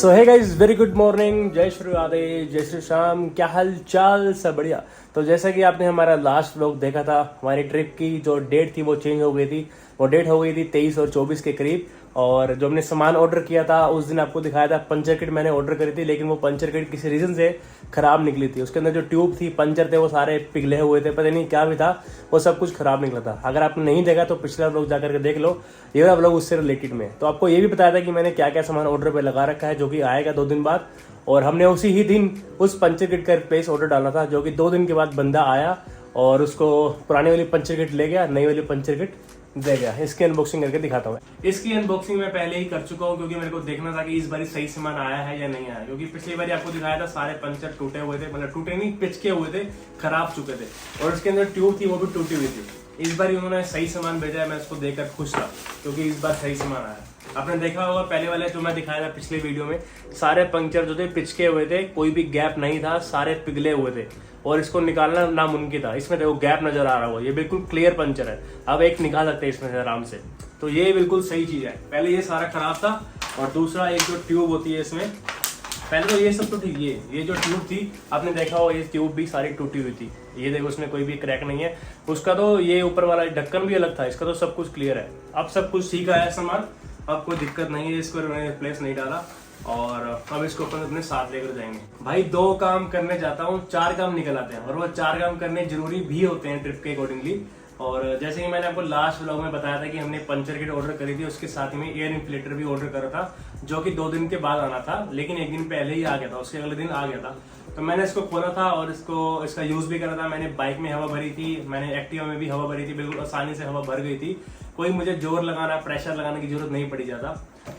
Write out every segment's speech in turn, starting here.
सो है guys, very good morning, जय श्री राधे, जय श्री श्याम। क्या हाल चाल, सब बढ़िया। तो जैसा कि आपने हमारा लास्ट व्लॉग देखा था, हमारी ट्रिप की जो डेट थी वो चेंज हो गई थी। वो डेट हो गई थी 23 और 24 के करीब। और जो हमने सामान ऑर्डर किया था उस दिन आपको दिखाया था, पंचर किट मैंने ऑर्डर करी थी, लेकिन वो पंचर किट किसी रीजन से खराब निकली थी। उसके अंदर जो ट्यूब थी, पंचर थे, वो सारे पिघले हुए थे, पता नहीं क्या भी था, वो सब कुछ खराब निकला था। अगर आपने नहीं देखा तो पिछला व्लॉग जाकर के देख लो, ये वाला व्लॉग उससे रिलेटेड में। तो आपको ये भी बताया था कि मैंने क्या क्या सामान ऑर्डर पे लगा रखा है, जो कि आएगा 2 दिन बाद। और हमने उसी ही दिन उस पंचर किट का रिप्लेस ऑर्डर डाला था, जो कि 2 दिन के बाद बंदा आया और उसको पुरानी वाली पंचर किट ले गया, नई वाली पंचर किट दे गया। इसकी अनबॉक्सिंग करके दिखाता हूँ। इसकी अनबॉक्सिंग मैं पहले ही कर चुका हूँ, क्योंकि मेरे को देखना था कि इस बार सही सामान आया है या नहीं आया। क्योंकि पिछली बार आपको दिखाया था सारे पंचर टूटे हुए थे, मतलब टूटे नहीं, पिचके हुए थे, खराब चुके थे, और इसके अंदर ट्यूब थी वो भी टूटी हुई थी। इस बार उन्होंने सही सामान भेजा है, मैं उसको देखकर खुश था, क्योंकि इस बार सही सामान आया। आपने देखा होगा पहले वाले जो मैं दिखाया था पिछले वीडियो में, सारे पंक्चर जो थे पिचके हुए थे, कोई भी गैप नहीं था, सारे पिघले हुए थे और इसको निकालना नामुमकिन था। इसमें देखो गैप नजर आ रहा होगा, ये बिल्कुल क्लियर पंचर है। अब एक निकाल सकते हैं इसमें से आराम से, तो ये बिल्कुल सही चीज है। पहले ये सारा खराब था, और दूसरा एक जो ट्यूब होती है इसमें, पहले तो ये सब तो ठीक, ये जो ट्यूब थी आपने देखा होगा, ये ट्यूब भी सारी टूटी हुई थी। ये देखो उसमें कोई भी क्रैक नहीं है। उसका तो ये ऊपर वाला ढक्कन भी अलग था, इसका तो सब कुछ क्लियर है। अब सब कुछ ठीक आया सामान, अब कोई दिक्कत नहीं है। इसको मैंने रिप्लेस नहीं डाला, और अब इसको अपन अपने साथ लेकर जाएंगे। भाई 2 काम करने जाता हूँ, 4 काम निकल आते हैं, और वो 4 काम करने जरूरी भी होते हैं ट्रिप के अकॉर्डिंगली। और जैसे कि मैंने आपको लास्ट व्लॉग में बताया था कि हमने पंचर किट ऑर्डर करी थी, उसके साथ में एयर इन्फ्लेटर भी ऑर्डर करा था, जो कि 2 दिन के बाद आना था, लेकिन 1 दिन पहले ही आ गया था, उसके अगले दिन आ गया था। तो मैंने इसको खोला था और इसका यूज भी करा था। मैंने बाइक में हवा भरी थी, मैंने एक्टिवा में भी हवा भरी थी, बिल्कुल आसानी से हवा भर गई थी। कोई मुझे जोर लगाना, प्रेशर लगाने की जरूरत नहीं पड़ी ज्यादा।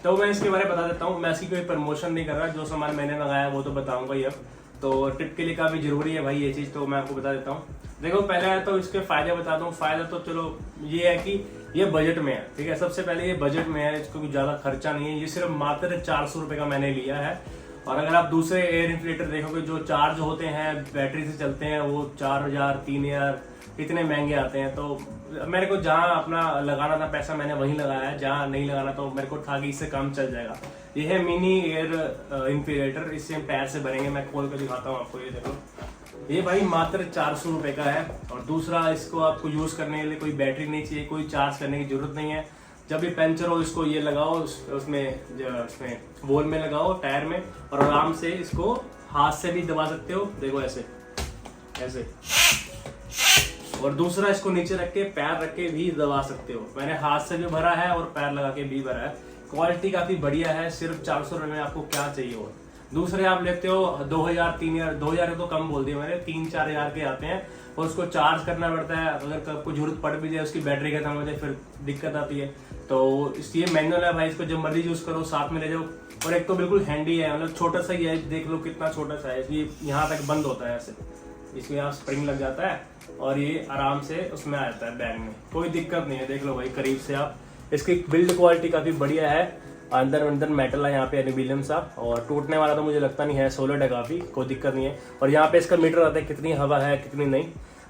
तो मैं इसके बारे में बता देता हूँ। मैं इसकी कोई प्रमोशन नहीं कर रहा, जो सामान मैंने लगाया वो तो बताऊंगा ही अब। तो ट्रिप के लिए काफी जरूरी है भाई ये चीज, तो मैं आपको बता देता हूँ। देखो पहले तो इसके फायदे बता दूं। फायदा तो चलो ये है कि ये बजट में है, ठीक है। सबसे पहले ये बजट में है, इसको कोई ज्यादा खर्चा नहीं है। ये सिर्फ मात्र 400 रुपए का मैंने लिया है। और अगर आप दूसरे एयर इन्फ्लेटर देखोगे जो चार्ज होते हैं, बैटरी से चलते हैं, वो 4000 3000 इतने महंगे आते हैं। तो मेरे को जहाँ अपना लगाना था पैसा, मैंने वहीं लगाया है। जहाँ नहीं लगाना तो मेरे को था कि इससे काम चल जाएगा। ये है मिनी एयर इन्फ्लेटर, इससे हम पैर से भरेंगे। मैं खोल कर दिखाता हूँ आपको, ये देखो। ये भाई मात्र 400 रुपए का है। और दूसरा, इसको आपको यूज करने के लिए कोई बैटरी नहीं चाहिए, कोई चार्ज करने की जरूरत नहीं है। जब भी पंचर हो इसको ये लगाओ, उसमें वॉल में लगाओ, टायर में, और आराम से इसको हाथ से भी दबा सकते हो। देखो ऐसे ऐसे। और दूसरा, इसको नीचे रख के पैर रख के भी दबा सकते हो। मैंने हाथ से भी भरा है और पैर लगा के भी भरा है। क्वालिटी काफी बढ़िया है। सिर्फ 400 रुपए में आपको क्या चाहिए और। दूसरे आप लेते हो 2000 3000, 2000 तो कम बोल दिया मैंने, 3-4 हजार के आते हैं, और उसको चार्ज करना पड़ता है। अगर आपको जरूरत पड़ भी जाए, उसकी बैटरी खत्म हो जाए, फिर दिक्कत आती है। तो इसलिए मैनुअल है भाई, इसको जब मर्जी यूज करो, साथ में ले जाओ। और एक तो बिल्कुल हैंडी है, मतलब छोटा सा ही है, देख लो कितना छोटा सा है। ये यहाँ तक बंद होता है ऐसे, इसमें यहाँ स्प्रिंग लग जाता है और ये आराम से उसमें आ जाता है बैग में, कोई दिक्कत नहीं है। देख लो भाई करीब से आप। इसकी बिल्ड क्वालिटी काफी बढ़िया है। अंदर मेटल है यहाँ पे, एल्यूमिनियम सा, और टूटने वाला तो मुझे लगता नहीं है, सॉलिड है काफी, कोई दिक्कत नहीं है। और यहाँ पे इसका मीटर आता है, कितनी हवा है कितनी नहीं।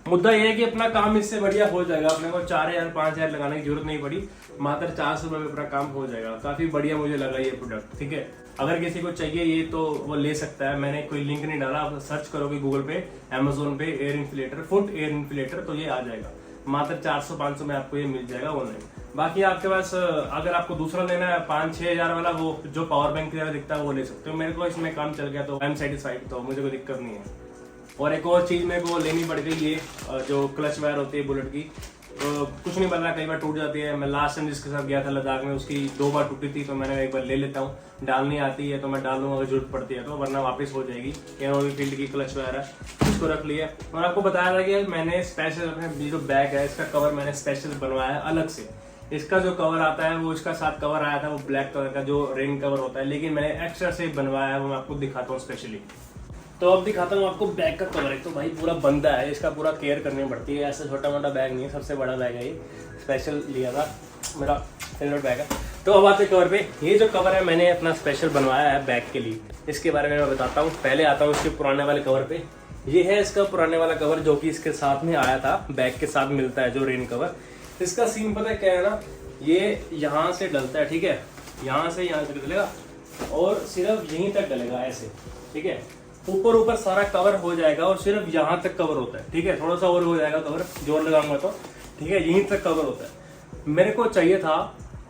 मुद्दा ये है कि अपना काम इससे बढ़िया हो जाएगा। अपने को 4000 5000 लगाने की जरूरत नहीं पड़ी, मात्र 400 रुपए में अपना काम हो जाएगा। काफी बढ़िया मुझे लगा ये प्रोडक्ट, ठीक है। अगर किसी को चाहिए ये तो वो ले सकता है। मैंने कोई लिंक नहीं डाला, आप सर्च करोगे गूगल पे, अमेजोन पे, air inflator, foot air inflator, तो ये आ जाएगा। मात्र 400-500 में आपको ये मिल जाएगा ऑनलाइन। बाकी आपके पास अगर आपको दूसरा लेना है 5-6 हजार वाला, वो जो पावर बैंक की तरह दिखता है, वो ले सकते हो। मेरे को इसमें काम चल गया तो आई एम सेटिस्फाइड, तो मुझे कोई दिक्कत नहीं है। और एक और चीज मेरे को लेनी पड़ गई, ये जो क्लच वायर होती है बुलेट की, तो कुछ नहीं बन रहा, कई बार टूट जाती है। मैं लास्ट टाइम जिसके साथ गया था लद्दाख में, उसकी 2 बार टूटी थी, तो मैंने एक बार ले लेता हूँ। डालनी आती है तो मैं डाल लूंगा अगर जरूरत पड़ती है तो, वरना वापस हो जाएगी। केनोवी फील्ड की क्लच वायर है, इसको रख लिया। और आपको बताया था कि मैंने स्पेशल अपने जो बैग है, इसका कवर मैंने स्पेशल बनवाया है अलग से। इसका जो कवर आता है वो, इसका साथ कवर आया था वो ब्लैक कलर का जो रेन कवर होता है, लेकिन मैंने एक्स्ट्रा से बनवाया है, वो मैं आपको दिखाता हूँ स्पेशली। तो अब दिखाता हूँ आपको बैग का कवर। एक तो भाई पूरा बंदा है, इसका पूरा केयर करनी पड़ती है। ऐसा छोटा मोटा बैग नहीं है, सबसे बड़ा बैग है ये, स्पेशल लिया था, मेरा फेवरेट बैग है। तो अब आते कवर पे। ये जो कवर है मैंने अपना स्पेशल बनवाया है बैग के लिए, इसके बारे में मैं बताता हूँ। पहले आता हूँ इसके पुराने वाले कवर पे। ये है इसका पुराने वाला कवर, जो कि इसके साथ में आया था, बैग के साथ मिलता है जो रेन कवर। इसका सीन पता है क्या है ना, ये यहाँ से डलता है, ठीक है, यहाँ से यहाँ तक डलेगा, और सिर्फ यहीं तक डलेगा ऐसे, ठीक है। ऊपर सारा कवर हो जाएगा और सिर्फ यहाँ तक कवर होता है, ठीक है। थोड़ा सा और हो जाएगा कवर, जोर लगाऊंगा तो, ठीक है। यहीं तक कवर होता है। मेरे को चाहिए था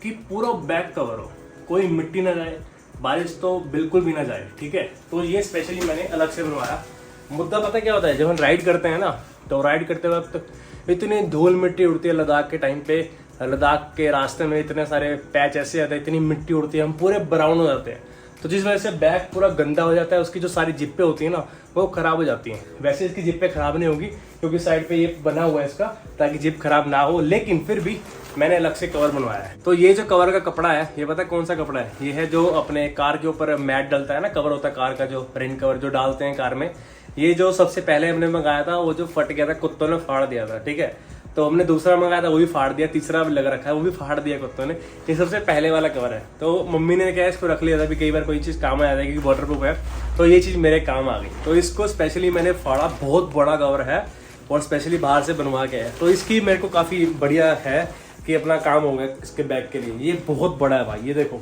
कि पूरा बैक कवर हो, कोई मिट्टी ना जाए, बारिश तो बिल्कुल भी ना जाए, ठीक है। तो ये स्पेशली मैंने अलग से बनवाया। मुद्दा पता क्या होता है, जब हम राइड करते हैं ना, तो राइड करते वक्त इतनी धूल मिट्टी उड़ती है लद्दाख के टाइम पे। लद्दाख के रास्ते में इतने सारे पैच ऐसे आते हैं, इतनी मिट्टी उड़ती है, हम पूरे ब्राउन हो जाते हैं। तो जिस वजह से बैग पूरा गंदा हो जाता है, उसकी जो सारी जिप्पे होती है ना, वो खराब हो जाती हैं। वैसे इसकी जिप्पे खराब नहीं होगी क्योंकि साइड पे ये बना हुआ है इसका, ताकि जिप खराब ना हो, लेकिन फिर भी मैंने अलग से कवर बनवाया है। तो ये जो कवर का कपड़ा है, ये पता है कौन सा कपड़ा है? ये है जो अपने कार के ऊपर मैट डलता है ना, कवर होता है कार का, जो रेन कवर जो डालते हैं कार में। ये जो सबसे पहले हमने मंगाया था, वो जो फट गया था, कुत्तों ने फाड़ दिया था, ठीक है। तो हमने दूसरा मंगाया था, वो भी फाड़ दिया, तीसरा भी लग रखा है, वो भी फाड़ दिया कुत्तों ने। ये सबसे पहले वाला कवर है। तो मम्मी ने क्या है, इसको रख लिया था, कई बार कोई चीज़ काम आ जाती है क्योंकि वाटर प्रूफ है, तो ये चीज़ मेरे काम आ गई। तो इसको स्पेशली मैंने फाड़ा, बहुत बड़ा कवर है और स्पेशली बाहर से बनवा के है। तो इसकी मेरे को काफ़ी बढ़िया है कि अपना काम हो गया इसके बैग के लिए। ये बहुत बड़ा है भाई, ये देखो।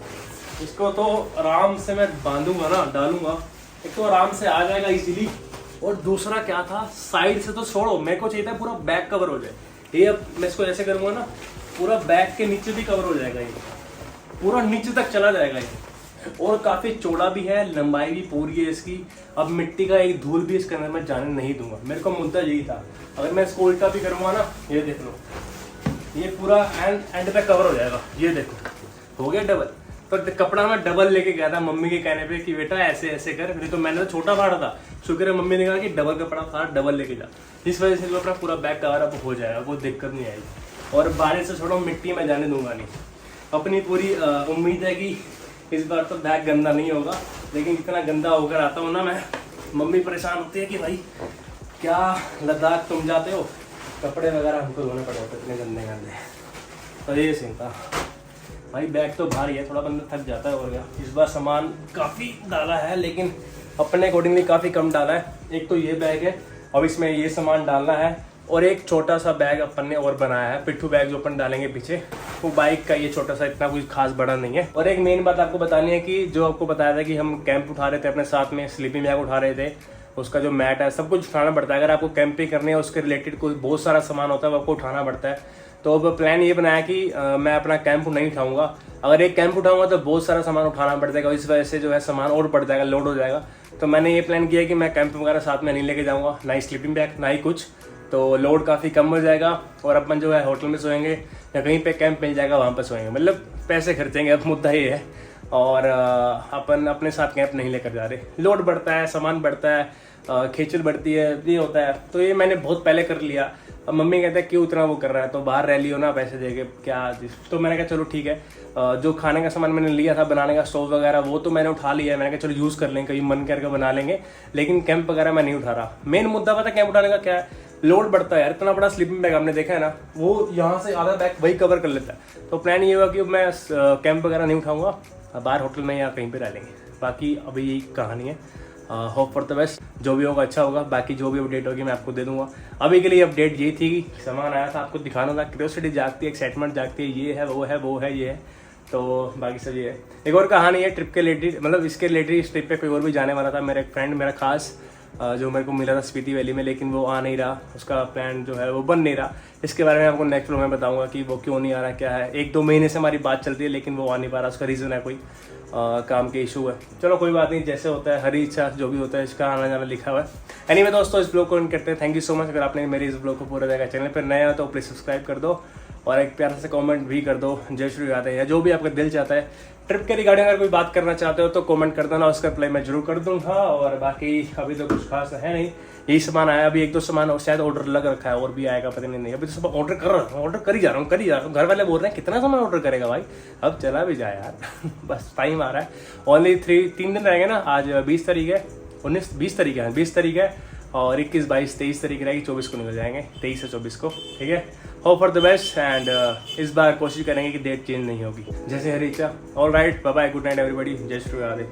इसको तो आराम से मैं बांधूंगा ना, डालूंगा, एक तो आराम से आ जाएगा इजीली, और दूसरा क्या था, साइड से तो छोड़ो, मेरे को चाहिए था पूरा बैक कवर हो जाए। ये अब मैं इसको ऐसे करूंगा ना, पूरा बैक के नीचे भी कवर हो जाएगा, ये पूरा नीचे तक चला जाएगा ये। और काफी चौड़ा भी है, लंबाई भी पूरी है इसकी। अब मिट्टी का एक धूल भी इसके अंदर मैं जाने नहीं दूंगा। मेरे को मुद्दा यही था। अगर मैं इसको उल्टा भी करूंगा ना, ये देख लो, ये पूरा एंड तक कवर हो जाएगा। ये देखो, हो गया डबल। तो कपड़ा मैं डबल लेके गया था मम्मी के कहने पे कि बेटा ऐसे ऐसे कर, नहीं तो मैंने तो छोटा फाड़ा था। शुक्र है मम्मी ने कहा कि डबल कपड़ा फाड़, डबल लेके जा। इस वजह से अपना पूरा बैग कवर अब हो जाएगा, कोई दिक्कत नहीं आएगी। और बारिश से छोड़ो, मिट्टी में जाने दूंगा नहीं। अपनी पूरी उम्मीद है कि इस बार तो बैग गंदा नहीं होगा, लेकिन इतना गंदा होकर आता हूँ ना मैं, मम्मी परेशान होती है कि भाई क्या लद्दाख तुम जाते हो, कपड़े वगैरह हमको धोने पड़े होते इतने गंदे गंदे। तो ये सीन था भाई। बैग तो भारी है, थोड़ा बंदा थक जाता है। और क्या, इस बार सामान काफ़ी डाला है, लेकिन अपने अकॉर्डिंगली काफ़ी कम डाला है। एक तो ये बैग है, अब इसमें ये सामान डालना है, और एक छोटा सा बैग अपन ने और बनाया है, पिट्ठू बैग जो अपन डालेंगे पीछे, वो बाइक का ये छोटा सा, इतना कुछ खास बड़ा नहीं है। और एक मेन बात आपको बतानी है कि जो आपको बताया था कि हम कैंप उठा रहे थे अपने साथ में, स्लीपिंग बैग उठा रहे थे, उसका जो मैट है सब कुछ उठाना पड़ता है। अगर आपको कैंपिंग करनी है, उसके रिलेटेड कोई बहुत सारा सामान होता है, वो आपको उठाना पड़ता है। तो अब प्लान ये बनाया कि मैं अपना कैंप नहीं उठाऊंगा। अगर एक कैंप उठाऊंगा तो बहुत सारा सामान उठाना पड़ जाएगा, इस वजह से जो है सामान और बढ़ जाएगा, लोड हो जाएगा। तो मैंने ये प्लान किया कि मैं कैंप वगैरह साथ में नहीं लेके जाऊंगा, ना ही स्लीपिंग बैग ना ही कुछ। तो लोड काफ़ी कम हो जाएगा, और अपन जो है होटल में सोएंगे या कहीं पे कैंप मिल जाएगा वहाँ पर सोएंगे, मतलब पैसे खर्चेंगे। अब मुद्दा ये है। और अपन अपने साथ कैंप नहीं लेकर जा रहे, लोड बढ़ता है, सामान बढ़ता है, खींचल बढ़ती है, ये होता है। तो ये मैंने बहुत पहले कर लिया। अब मम्मी कहते हैं क्यों उतना वो कर रहा है, तो बाहर रह लियो ना पैसे देके क्या। तो मैंने कहा चलो ठीक है। जो खाने का सामान मैंने लिया था बनाने का, स्टोव वगैरह, वो तो मैंने उठा लिया है। मैंने कहा चलो यूज़ कर लेंगे, कहीं मन करके बना लेंगे, लेकिन कैंप वगैरह मैं नहीं उठा रहा। मेन मुद्दा पता कैंप उठाने का क्या है, लोड बढ़ता है यार। इतना बड़ा स्लीपिंग बैग आपने देखा है ना, वो यहाँ से आधा बैग वही कवर कर लेता है। तो प्लान ये हुआ कि मैं कैंप वगैरह नहीं उठाऊंगा, बाहर होटल में या कहीं पर रह लेंगे। बाकी अभी यही कहानी है। होप फॉर द बेस्ट, जो भी होगा अच्छा होगा। बाकी जो भी अपडेट होगी मैं आपको दे दूंगा। अभी के लिए अपडेट यही थी कि सामान आया था, आपको दिखाना था, क्यूरियोसिटी जागती है, एक्साइटमेंट जागती है, ये है वो है वो है ये है। तो बाकी सब ये है। एक और कहानी है ट्रिप के रिलेटेड, मतलब इसके रिलेटेड, इस ट्रिप पे कोई और भी जाने वाला था। मेरा एक फ्रेंड, मेरा खास, जो मेरे को मिला था स्पीति वैली में, लेकिन वो आ नहीं रहा, उसका प्लान जो है वो बन नहीं रहा। इसके बारे में आपको नेक्स्ट व्लॉग में बताऊंगा कि वो क्यों नहीं आ रहा, क्या है। 1-2 महीने से हमारी बात चलती है, लेकिन वो आ नहीं पा रहा, उसका रीज़न है कोई काम के इशू है। चलो कोई बात नहीं, जैसे होता है, हरी इच्छा जो भी होता है, इसका आना जाना लिखा हुआ है। एनीवे दोस्तों, इस ब्लॉग को एंड करते हैं। Thank you so much. अगर आपने मेरे इस ब्लॉग को पूरा देखा, चैनल पर नया हो तो प्लीज़ सब्सक्राइब कर दो, और एक प्यारा सा कमेंट भी कर दो, जय श्री राधे, या जो भी आपका दिल चाहता है। ट्रिप के रिगार्डिंग अगर कोई बात करना चाहते हो तो कमेंट कर देना, उसका रिप्लाई मैं जरूर कर दूंगा। और बाकी अभी तो कुछ खास है नहीं, यही सामान आया। अभी 1-2 सामान शायद ऑर्डर लग रखा है, और भी आएगा पता नहीं। अभी तो सब ऑर्डर कर ही जा रहा हूँ। घर वाले बोल रहे हैं कितना सामान ऑर्डर करेगा भाई, अब चला भी जाए यार। बस टाइम आ रहा है, ओनली 3 दिन रहेंगे ना। आज 20 तारीख है, 20 तारीख है, 20 तारीख है, और 21, 22, 23 तारीख रहेगी, 24 को निकल जाएंगे, 23 से 24 को, ठीक है। Hope for the best, and इस बार कोशिश करेंगे कि डेट चेंज नहीं होगी, जैसे हरी इच्छा। All right, bye bye, good night everybody, जय श्री राधे।